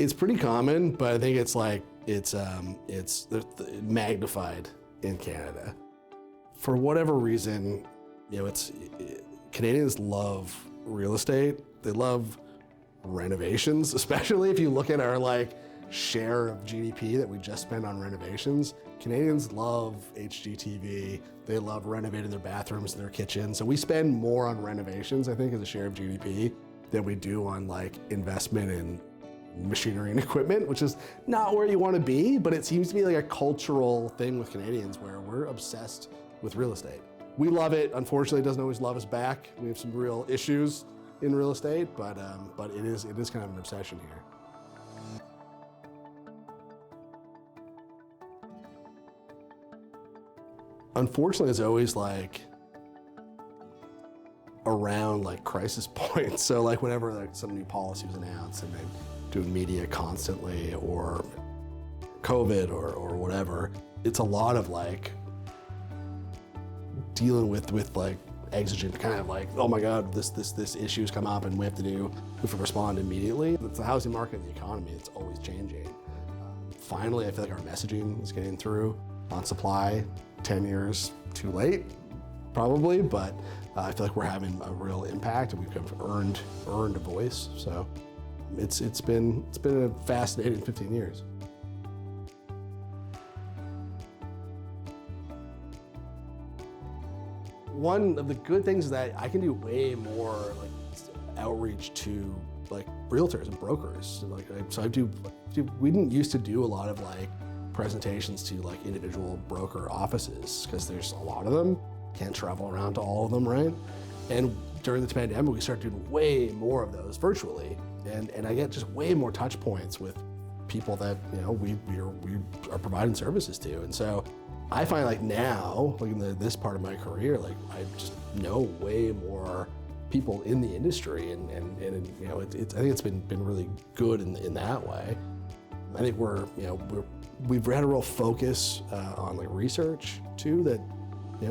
It's pretty common, but I think it's like, it's magnified in Canada. For whatever reason, Canadians love real estate. They love renovations, especially if you look at our share of GDP that we just spend on renovations. Canadians love HGTV. They love renovating their bathrooms and their kitchens. So we spend more on renovations, I think, as a share of GDP than we do on investment in machinery and equipment, which is not where you want to be, but it seems to be a cultural thing with Canadians where we're obsessed with real estate. We love it. Unfortunately, it doesn't always love us back. We have some real issues in real estate, but it is kind of an obsession here. Unfortunately, it's always around crisis points. So whenever some new policy was announced and they're doing media constantly, or COVID or whatever, it's a lot of dealing with exigent kind of oh my God, this issue's come up and we have to respond immediately. It's the housing market and the economy, it's always changing. Finally, I feel our messaging is getting through on supply. 10 years too late, probably, but I feel we're having a real impact and we've kind of earned a voice. So it's been a fascinating 15 years. One of the good things is that I can do way more outreach to realtors and brokers. We didn't used to do a lot of presentations to individual broker offices because there's a lot of them. Can't travel around to all of them, right? And during the pandemic, we started doing way more of those virtually, and I get just way more touch points with people that we are providing services to. And so I find now, in this part of my career, I just know way more people in the industry, and I think it's been really good in that way. I think we've had a real focus on research too that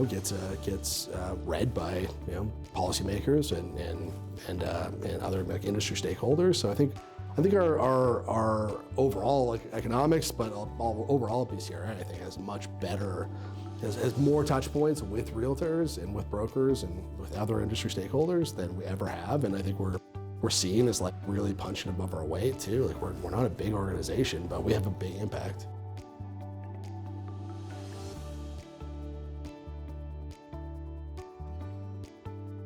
gets read by policymakers and other industry stakeholders. So I think our overall economics, but overall BCREA, I think has much better, has more touch points with realtors and with brokers and with other industry stakeholders than we ever have. And I think we're seen as really punching above our weight too. We're not a big organization, but we have a big impact.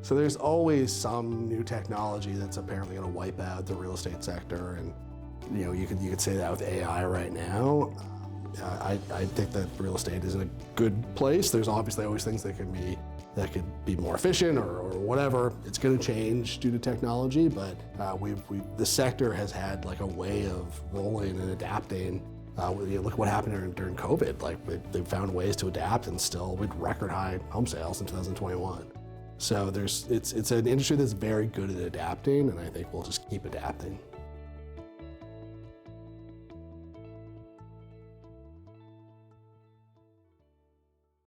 So there's always some new technology that's apparently going to wipe out the real estate sector, and you could say that with AI right now. I think that real estate is in a good place. There's obviously always things that could be more efficient or whatever. It's going to change due to technology, but the sector has had a way of rolling and adapting. Look what happened during COVID. They found ways to adapt, and still with record high home sales in 2021. So it's an industry that's very good at adapting, and I think we'll just keep adapting.